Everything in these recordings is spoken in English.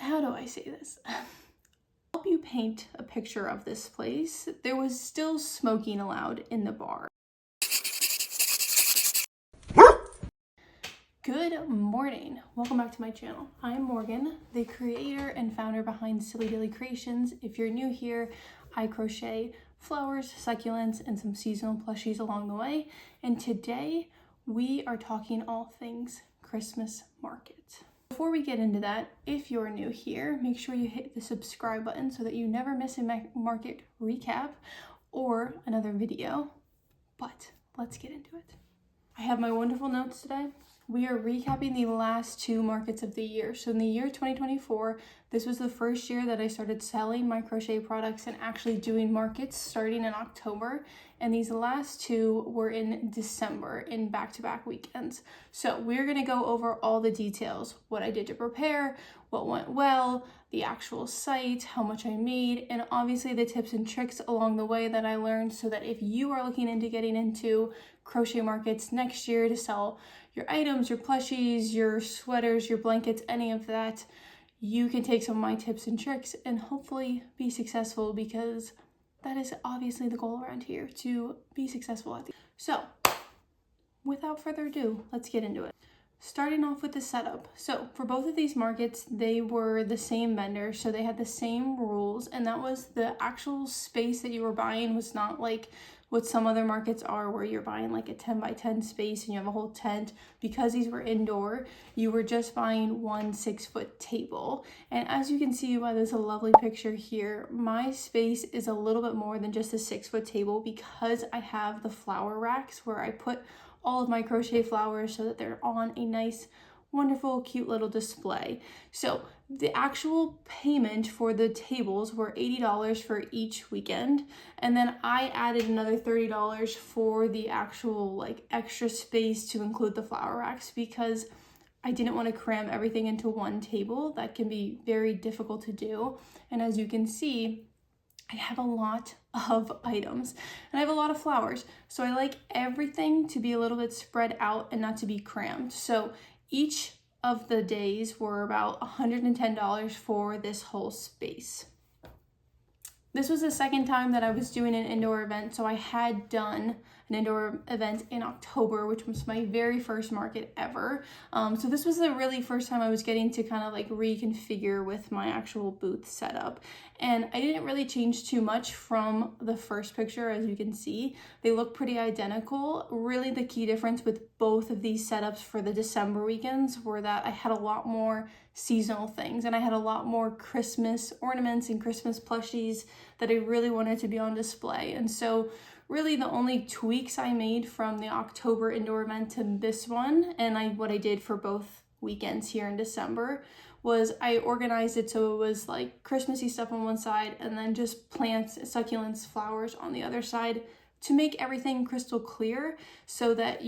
how do I say this? Help you paint a picture of this place. There was still smoking allowed in the bar. Good morning. Welcome back to my channel. I'm Morgan, the creator and founder behind Silly Dilly Creations. If you're new here, I crochet flowers, succulents, and some seasonal plushies along the way. And today we are talking all things Christmas market. Before we get into that, if you're new here, make sure you hit the subscribe button so that you never miss a market recap or another video. But let's get into it. I have my wonderful notes today. We are recapping the last two markets of the year. So in the year 2024, this was the first year that I started selling my crochet products and actually doing markets starting in October. And these last two were in December in back-to-back weekends. So we're gonna go over all the details, what I did to prepare, what went well, the actual site, how much I made, and obviously the tips and tricks along the way that I learned so that if you are looking into getting into crochet markets next year to sell your items, your plushies, your sweaters, your blankets, any of that, you can take some of my tips and tricks and hopefully be successful, because that is obviously the goal around here, to be successful at the. So without further ado, let's get into it. Starting off with the setup. So for both of these markets, they were the same vendor, so they had the same rules, and that was the actual space that you were buying was not like what some other markets are, where you're buying like a 10 by 10 space and you have a whole tent. Because these were indoor, you were just buying one 6-foot table. And as you can see by this lovely picture here, my space is a little bit more than just a 6-foot table, because I have the flower racks where I put all of my crochet flowers so that they're on a nice, wonderful, cute little display. So the actual payment for the tables were $80 for each weekend. And then I added another $30 for the actual like extra space to include the flower racks, because I didn't want to cram everything into one table. That can be very difficult to do. And as you can see, I have a lot of items and I have a lot of flowers. So I like everything to be a little bit spread out and not to be crammed. So each of the days were about $110 for this whole space. This was the second time that I was doing an indoor event. So I had done an indoor event in October, which was my very first market ever. So this was the really first time I was getting to kind of like reconfigure with my actual booth setup. And I didn't really change too much from the first picture. As you can see, they look pretty identical. Really the key difference with both of these setups for the December weekends were that I had a lot more seasonal things, and I had a lot more Christmas ornaments and Christmas plushies that I really wanted to be on display. And so really the only tweaks I made from the October indoor event to this one, and what I did for both weekends here in December, was I organized it so it was like Christmassy stuff on one side and then just plants, succulents, flowers on the other side, to make everything crystal clear so that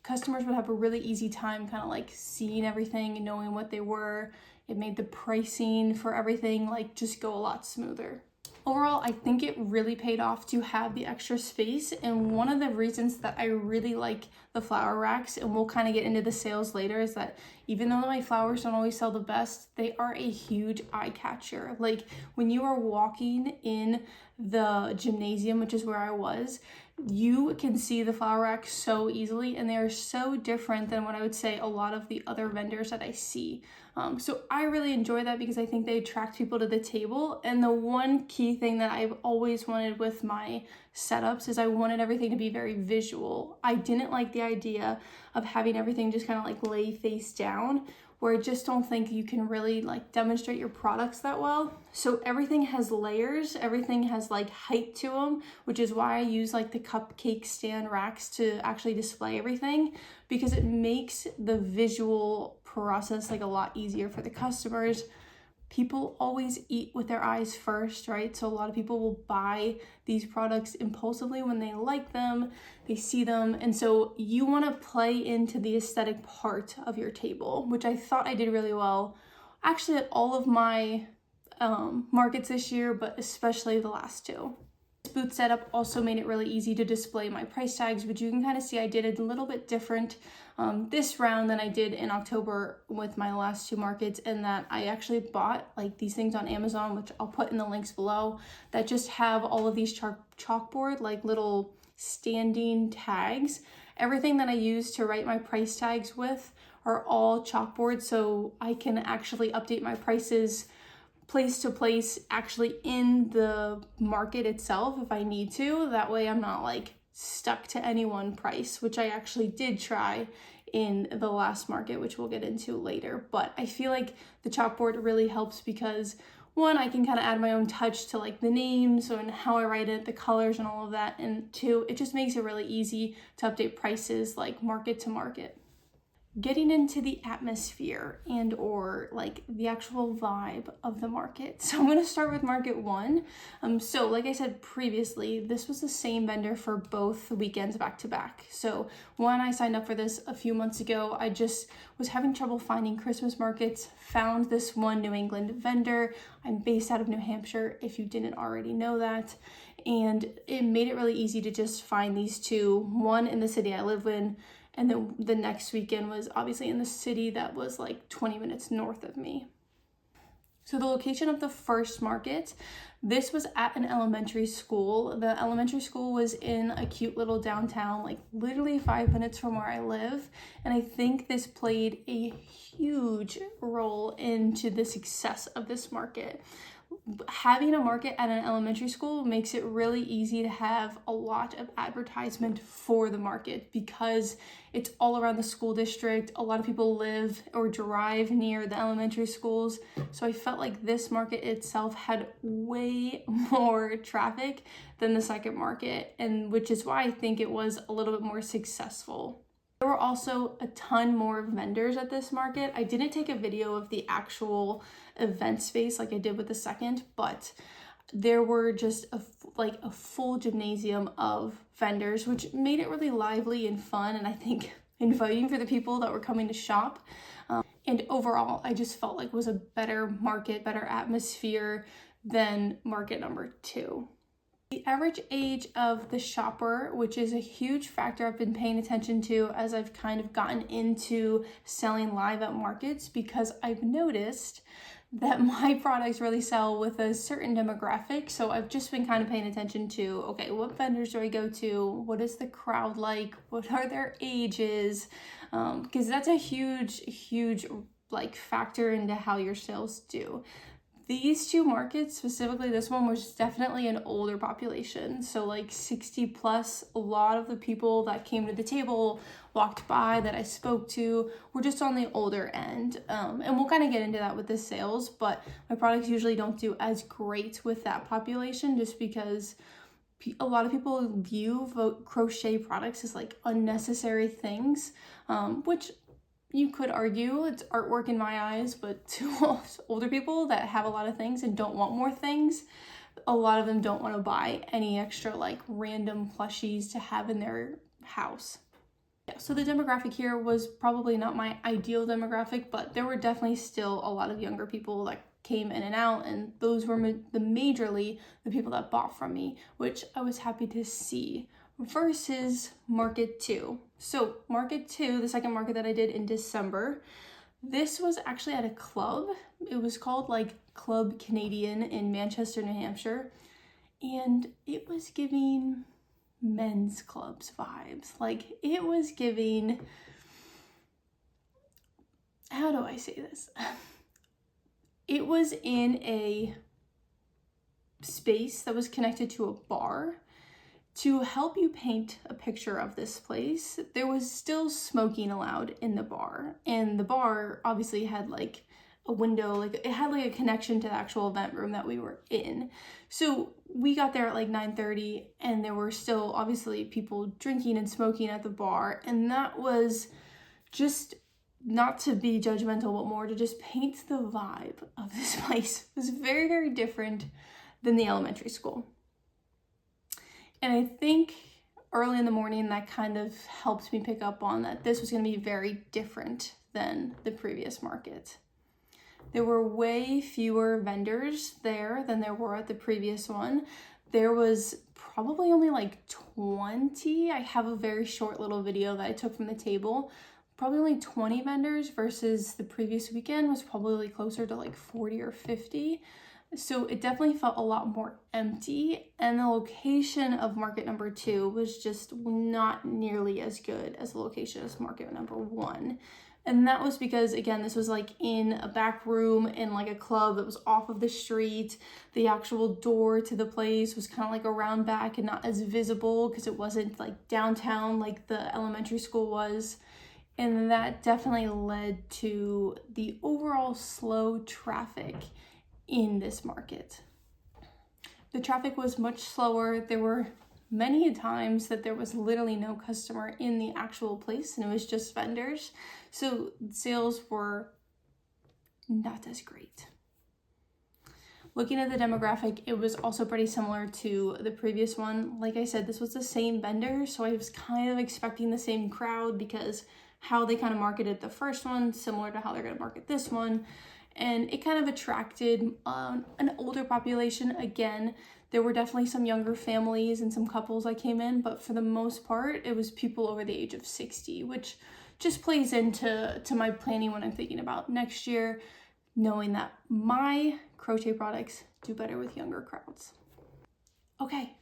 customers would have a really easy time kind of like seeing everything and knowing what they were. It made the pricing for everything like just go a lot smoother. Overall, I think it really paid off to have the extra space. And one of the reasons that I really like the flower racks, and we'll kind of get into the sales later, is that even though my flowers don't always sell the best, they are a huge eye catcher. Like when you are walking in the gymnasium, which is where I was, you can see the flower rack so easily, and they are so different than what I would say a lot of the other vendors that I see. So I really enjoy that because I think they attract people to the table. And the one key thing that I've always wanted with my setups is I wanted everything to be very visual. I didn't like the idea of having everything just kind of like lay face down, where I just don't think you can really like demonstrate your products that well. So everything has layers, everything has like height to them, which is why I use like the cupcake stand racks to actually display everything, because it makes the visual process like a lot easier for the customers. People always eat with their eyes first, right? So a lot of people will buy these products impulsively when they like them, they see them. And so you want to play into the aesthetic part of your table, which I thought I did really well. Actually at all of my markets this year, but especially the last two. booth setup also made it really easy to display my price tags, which you can kind of see I did a little bit different this round than I did in October with my last two markets, and that I actually bought like these things on Amazon, which I'll put in the links below, that just have all of these chalkboard like little standing tags. Everything that I use to write my price tags with are all chalkboard, so I can actually update my prices place to place, actually in the market itself if I need to. That way I'm not like stuck to any one price, which I actually did try in the last market, which we'll get into later. But I feel like the chalkboard really helps because one, I can kind of add my own touch to like the names and how I write it, the colors and all of that. And two, it just makes it really easy to update prices like market to market. Getting into the atmosphere and or like the actual vibe of the market. So I'm going to start with market one. So like I said previously, this was the same vendor for both weekends back to back. So when I signed up for this a few months ago, I just was having trouble finding Christmas markets, found this one New England vendor. I'm based out of New Hampshire, if you didn't already know that. And it made it really easy to just find these two, one in the city I live in, and then the next weekend was obviously in the city that was like 20 minutes north of me. So the location of the first market, this was at an elementary school. The elementary school was in a cute little downtown, like literally 5 minutes from where I live. And I think this played a huge role into the success of this market. Having a market at an elementary school makes it really easy to have a lot of advertisement for the market because it's all around the school district. A lot of people live or drive near the elementary schools. So I felt like this market itself had way more traffic than the second market, and which is why I think it was a little bit more successful. There were also a ton more vendors at this market. I didn't take a video of the actual event space like I did with the second, but there were just a full gymnasium of vendors, which made it really lively and fun, and I think inviting for the people that were coming to shop. And overall, I just felt like it was a better market, better atmosphere than market number two. The average age of the shopper, which is a huge factor I've been paying attention to as I've kind of gotten into selling live at markets, because I've noticed that my products really sell with a certain demographic. So I've just been kind of paying attention to, okay, what vendors do I go to? What is the crowd like? What are their ages? Because that's a huge like factor into how your sales do. These two markets, specifically this one, was definitely an older population. So like 60 plus, a lot of the people that came to the table, walked by, that I spoke to, were just on the older end. And we'll kind of get into that with the sales, but my products usually don't do as great with that population just because a lot of people view crochet products as like unnecessary things, which you could argue it's artwork in my eyes, but to older people that have a lot of things and don't want more things, a lot of them don't want to buy any extra like random plushies to have in their house. Yeah, so the demographic here was probably not my ideal demographic, but there were definitely still a lot of younger people that came in and out, and those were majorly the people that bought from me, which I was happy to see. Versus market two. So market two, the second market that I did in December, this was actually at a club. It was called like Club Canadian in Manchester, New Hampshire, and it was giving men's clubs vibes. Like it was giving, how do I say this? It was in a space that was connected to a bar. To help you paint a picture of this place, there was still smoking allowed in the bar. And the bar obviously had like a window, like it had like a connection to the actual event room that we were in. So we got there at like 9:30 and there were still obviously people drinking and smoking at the bar. And that was just, not to be judgmental, but more to just paint the vibe of this place. It was very, very different than the elementary school. And I think early in the morning that kind of helped me pick up on that this was going to be very different than the previous market. There were way fewer vendors there than there were at the previous one. there was probably only like 20. I have a very short little video that I took from the table. Probably only 20 vendors versus the previous weekend was probably closer to like 40 or 50. So it definitely felt a lot more empty, and the location of market number 2 was just not nearly as good as the location as market number 1. And that was because, again, this was like in a back room in like a club that was off of the street. The actual door to the place was kind of like around back and not as visible because it wasn't like downtown like the elementary school was. And that definitely led to the overall slow traffic in this market. The traffic was much slower. There were many times that there was literally no customer in the actual place and it was just vendors. So sales were not as great. Looking at the demographic, it was also pretty similar to the previous one. Like I said, this was the same vendor, so I was kind of expecting the same crowd because how they kind of marketed the first one, similar to how they're going to market this one. And it kind of attracted an older population. Again, there were definitely some younger families and some couples that came in, but for the most part, it was people over the age of 60, which just plays into my planning when I'm thinking about next year, knowing that my crochet products do better with younger crowds. Okay,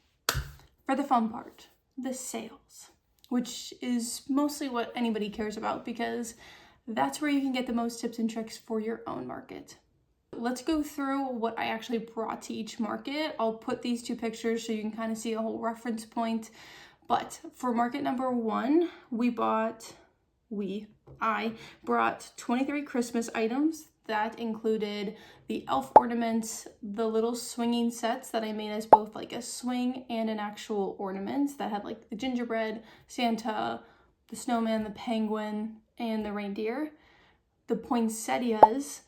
for the fun part, the sales, which is mostly what anybody cares about because that's where you can get the most tips and tricks for your own market. Let's go through what I actually brought to each market. I'll put these 2 pictures so you can kind of see a whole reference point. But for market number 1, I brought 23 Christmas items. That included the elf ornaments, the little swinging sets that I made as both like a swing and an actual ornament that had like the gingerbread, Santa, the snowman, the penguin, and the reindeer, the poinsettias,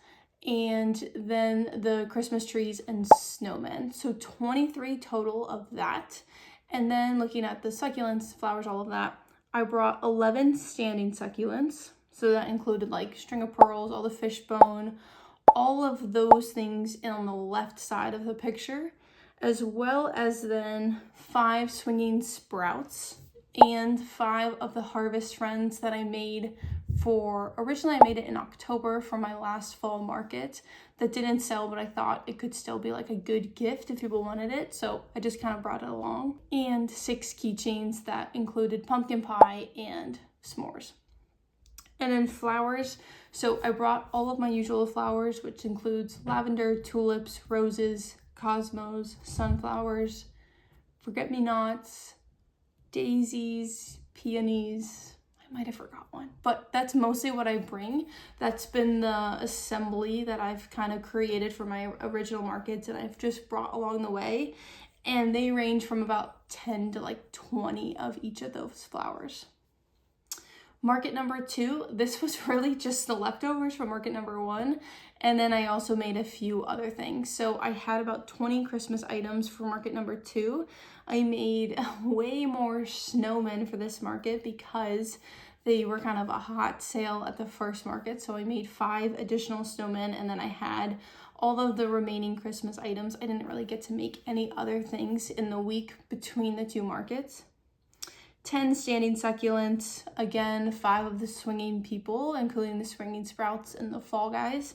and then the Christmas trees and snowmen. So 23 total of that. And then looking at the succulents, flowers, all of that, I brought 11 standing succulents. So that included like string of pearls, all the fishbone, all of those things on the left side of the picture, as well as then 5 swinging sprouts and 5 of the harvest friends that I made originally I made it in October for my last fall market that didn't sell, but I thought it could still be like a good gift if people wanted it. So I just kind of brought it along. And 6 keychains that included pumpkin pie and s'mores. And then flowers. So I brought all of my usual flowers, which includes lavender, tulips, roses, cosmos, sunflowers, forget-me-nots, daisies, peonies. I might have forgot one, but that's mostly what I bring. That's been the assembly that I've kind of created for my original markets and I've just brought along the way. And they range from about 10 to like 20 of each of those flowers. Market number 2, this was really just the leftovers from market number 1. And then I also made a few other things. So I had about 20 Christmas items for market number 2. I made way more snowmen for this market because they were kind of a hot sale at the first market. So I made 5 additional snowmen, and then I had all of the remaining Christmas items. I didn't really get to make any other things in the week between the 2 markets. 10 standing succulents, again, 5 of the swinging people, including the swinging sprouts and the fall guys,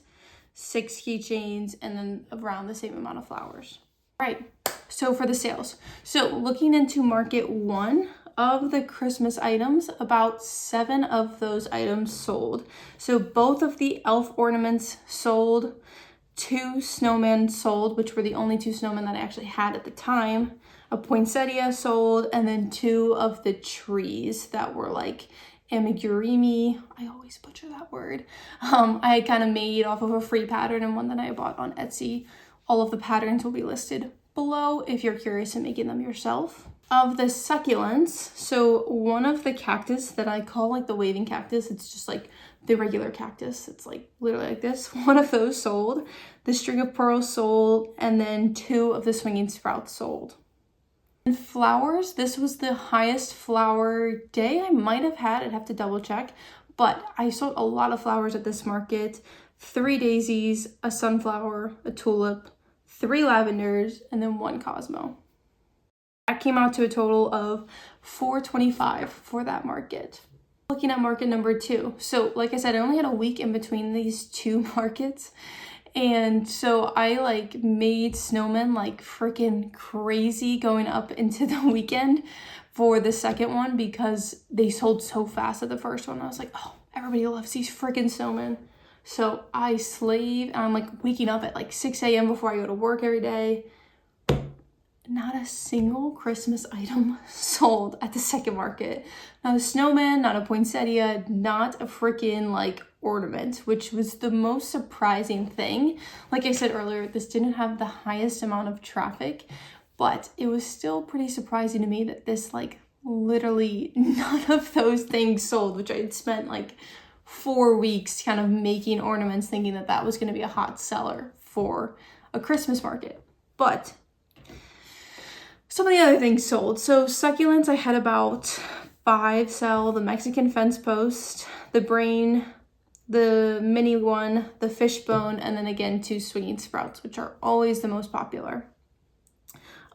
6 keychains, and then around the same amount of flowers. All right, so for the sales. So looking into market 1, of the Christmas items, about 7 of those items sold. So both of the elf ornaments sold, 2 snowmen sold, which were the only 2 snowmen that I actually had at the time. A poinsettia sold, and then 2 of the trees that were like amigurumi. I always butcher that word. I kind of made off of a free pattern and one that I bought on Etsy. All of the patterns will be listed below if you're curious in making them yourself. Of the succulents, so one of the cactus that I call like the waving cactus, it's just like the regular cactus. It's like literally like this. One of those sold. The string of pearls sold, and then 2 of the swinging sprouts sold. And flowers, this was the highest flower day I might have had. I'd have to double check, but I sold a lot of flowers at this market. 3 daisies, a sunflower, a tulip, 3 lavenders, and then 1 cosmo. That came out to a total of $4.25 for that market. Looking at market number 2. So like I said, I only had a week in between these 2 markets. And so I like made Snowman like freaking crazy going up into the weekend for the second one because they sold so fast at the first one. I was like, oh, everybody loves these freaking Snowman. So I slaved, and I'm like waking up at like 6 a.m. before I go to work every day. Not a single Christmas item sold at the second market. Not a Snowman, not a poinsettia, not a freaking like ornament, which was the most surprising thing. Like I said earlier, this didn't have the highest amount of traffic, but it was still pretty surprising to me that this like literally none of those things sold, which I had spent like 4 weeks kind of making ornaments thinking that that was going to be a hot seller for a Christmas market. But some of the other things sold. So succulents, I had about 5 sell: the Mexican fence post, the brain, the mini one, the fishbone, and then again 2 swinging sprouts, which are always the most popular.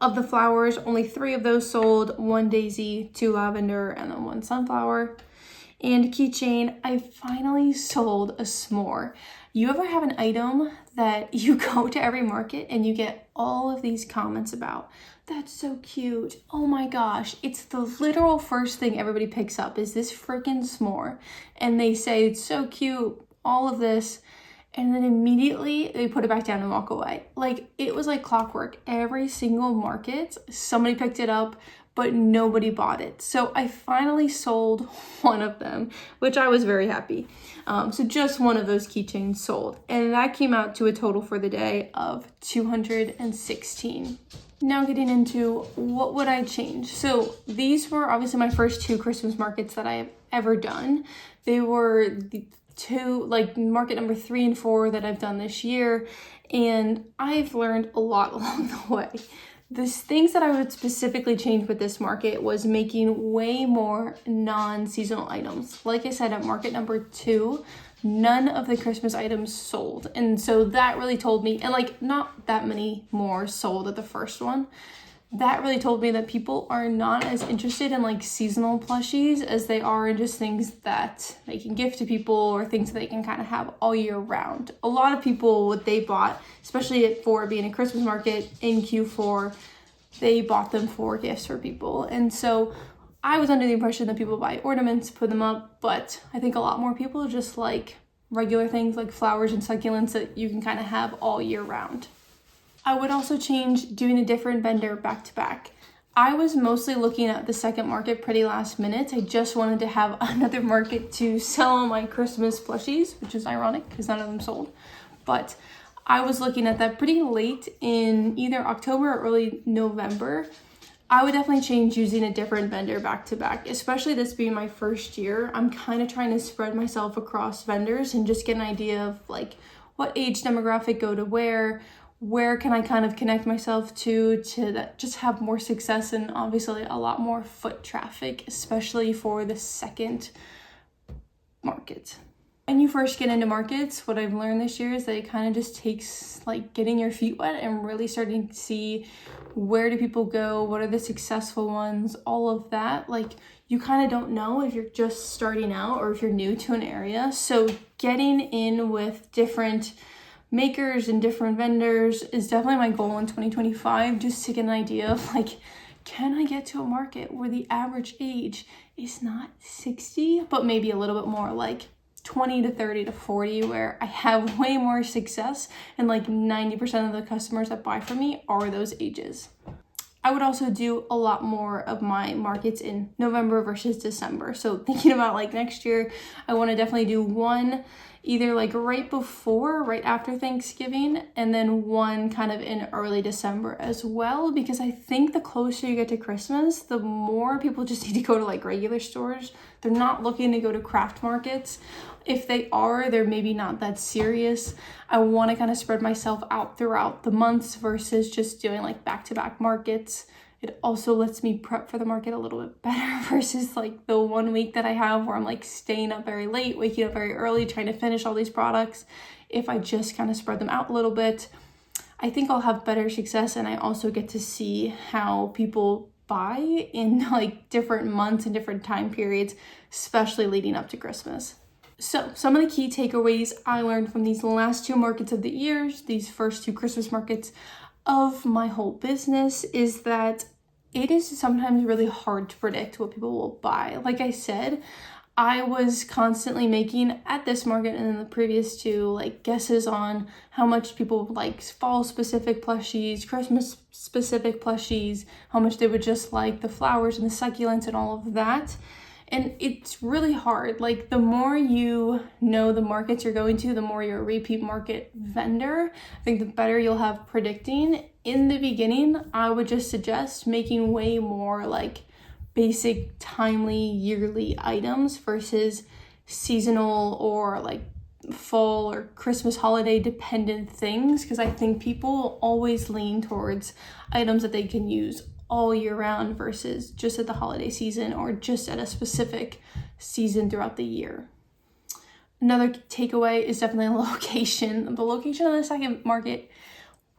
Of the flowers, only 3 of those sold: 1 daisy, 2 lavender, and then 1 sunflower. And keychain, I finally sold a s'more. You ever have an item that you go to every market and you get all of these comments about? That's so cute. Oh my gosh. It's the literal first thing everybody picks up is this freaking s'more. And they say, it's so cute, all of this. And then immediately they put it back down and walk away. Like, it was like clockwork. Every single market, somebody picked it up, but nobody bought it. So I finally sold one of them, which I was very happy. So just one of those keychains sold. And that came out to a total for the day of $216. Now getting into what would I change. So these were obviously my first 2 Christmas markets that I have ever done. They were the 2, like market number 3 and 4 that I've done this year. And I've learned a lot along the way. The things that I would specifically change with this market was making way more non-seasonal items. Like I said, at market number 2, none of the Christmas items sold. And so that really told me, and like not that many more sold at the first one. That really told me that people are not as interested in like seasonal plushies as they are in just things that they can gift to people or things that they can kind of have all year round. A lot of people, what they bought, especially for being a Christmas market in Q4, they bought them for gifts for people. And so I was under the impression that people buy ornaments, put them up, but I think a lot more people just like regular things like flowers and succulents that you can kind of have all year round. I would also change doing a different vendor back to back. I was mostly looking at the second market pretty last minute. I just wanted to have another market to sell all my Christmas plushies, which is ironic because none of them sold. But I was looking at that pretty late in either October or early November. I would definitely change using a different vendor back to back, especially this being my first year. I'm kind of trying to spread myself across vendors and just get an idea of like what age demographic go to where can I kind of connect myself to that just have more success and obviously a lot more foot traffic, especially for the second market. When you first get into markets, what I've learned this year is that it kind of just takes like getting your feet wet and really starting to see where do people go, what are the successful ones, all of that. Like you kind of don't know if you're just starting out or if you're new to an area. So getting in with different makers and different vendors is definitely my goal in 2025, just to get an idea of like, can I get to a market where the average age is not 60, but maybe a little bit more like 20 to 30 to 40, where I have way more success and like 90% of the customers that buy from me are those ages. I would also do a lot more of my markets in November versus December. So thinking about like next year, I want to definitely do one either like right before, right after Thanksgiving, and then one kind of in early December as well, because I think the closer you get to Christmas, the more people just need to go to like regular stores. They're not looking to go to craft markets. If they are, they're maybe not that serious. I want to kind of spread myself out throughout the months versus just doing like back-to-back markets. It also lets me prep for the market a little bit better versus like the 1 week that I have where I'm like staying up very late, waking up very early, trying to finish all these products. If I just kind of spread them out a little bit, I think I'll have better success, and I also get to see how people buy in like different months and different time periods, especially leading up to Christmas. So some of the key takeaways I learned from these last 2 markets of the year, these first 2 Christmas markets of my whole business, is that it is sometimes really hard to predict what people will buy. Like I said, I was constantly making at this market and in the previous 2 like guesses on how much people like fall specific plushies, Christmas specific plushies, how much they would just like the flowers and the succulents and all of that. And it's really hard. Like the more you know the markets you're going to, the more you're a repeat market vendor, I think the better you'll have predicting. In the beginning, I would just suggest making way more like basic, timely, yearly items versus seasonal or like fall or Christmas holiday dependent things, because I think people always lean towards items that they can use all year round versus just at the holiday season or just at a specific season throughout the year. Another takeaway is definitely location. The location of the second market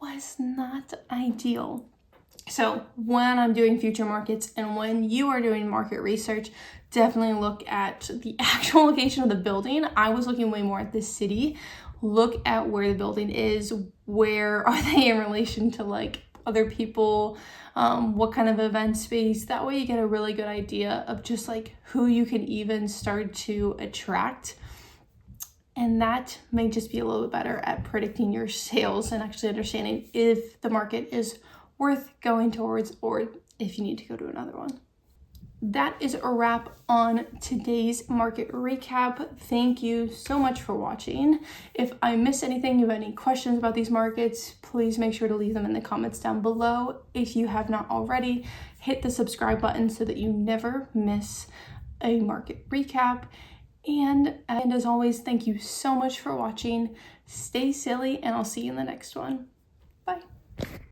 was not ideal. So when I'm doing future markets and when you are doing market research, definitely look at the actual location of the building. I was looking way more at the city. Look at where the building is. Where are they in relation to like other people? What kind of event space? That way you get a really good idea of just like who you can even start to attract. And that may just be a little bit better at predicting your sales and actually understanding if the market is worth going towards or if you need to go to another one. That is a wrap on today's market recap. Thank you so much for watching. If I missed anything, you have any questions about these markets, please make sure to leave them in the comments down below. If you have not already, hit the subscribe button so that you never miss a market recap. And as always, thank you so much for watching. Stay silly, and I'll see you in the next one. Bye.